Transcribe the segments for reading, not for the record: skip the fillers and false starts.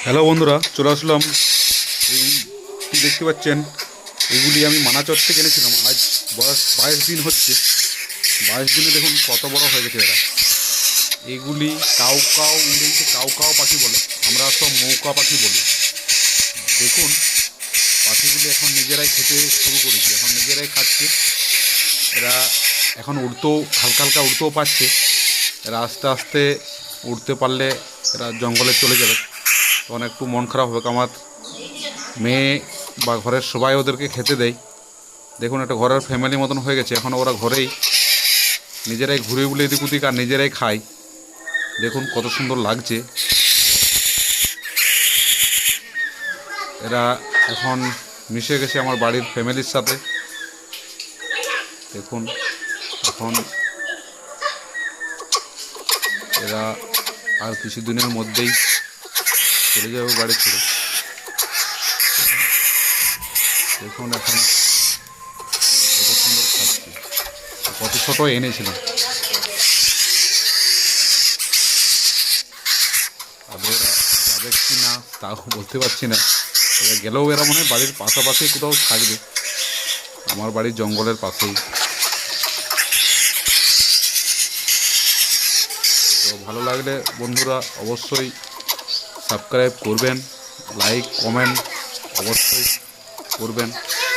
Hello বন্ধুরা, চলে আসলাম। এই কি দেখতে পাচ্ছেন, এগুলি আমি মানাচর থেকে এনেছিলাম। আজ বয়স 22 দিন হচ্ছে। 22 দিনে দেখুন কত বড় হয়ে গেছে এরা। এগুলি কাউ কাউ, ইংরেজিতে কাউ কাউ পাখি বলে, আমরা সব মৌকা পাখি বলি। দেখুন পাখিগুলি এখন নিজেরাই খেতে শুরু করেছে, এখন নিজেরাই খাচ্ছে। এরা এখন উড়তেও হালকা হালকা উড়তেও পারছে। এরা আস্তে আস্তে উড়তে পারলে এরা জঙ্গলে চলে যাবে। তখন একটু মন খারাপ হবে। আমার মেয়ে বা ঘরের সবাই ওদেরকে খেতে দেয়। দেখুন একটা ঘরের ফ্যামিলি মতন হয়ে গেছে। এখন ওরা ঘরেই নিজেরাই ঘুরে ঘুরে এদিক ওদিক আর নিজেরাই খায়। দেখুন কত সুন্দর লাগছে। এরা এখন মিশে গেছে আমার বাড়ির ফ্যামিলির সাথে। দেখুন এখন এরা আর কিছুদিনের মধ্যেই চলে যাবে বাড়ি ছেড়ে। দেখুন এখন কত সুন্দর খাচ্ছে, কত ছোট এনেছিলাম। তবে এরা যাবে কি না তাও বলতে পারছি না। এরা গেলেও এরা মনে হয় বাড়ির পাশাপাশি কোথাও থাকবে, আমার বাড়ির জঙ্গলের পাশেই। তো ভালো লাগলে বন্ধুরা অবশ্যই সাবস্ক্রাইব করবেন, লাইক কমেন্ট অবশ্যই করবেন,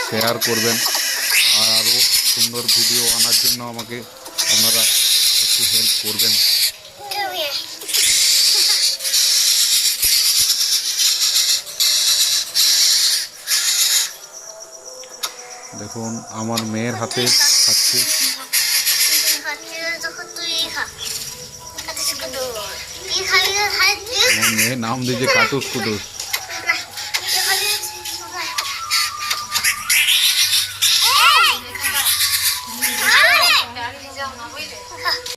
শেয়ার করবেন। আর আরও সুন্দর ভিডিও আনার জন্য আমাকে আপনারা একটু হেল্প করবেন। দেখুন আমার মেয়ের হাতে খাচ্ছে। আমার মেয়ের নাম দিয়েছে কাটুস কুটুস।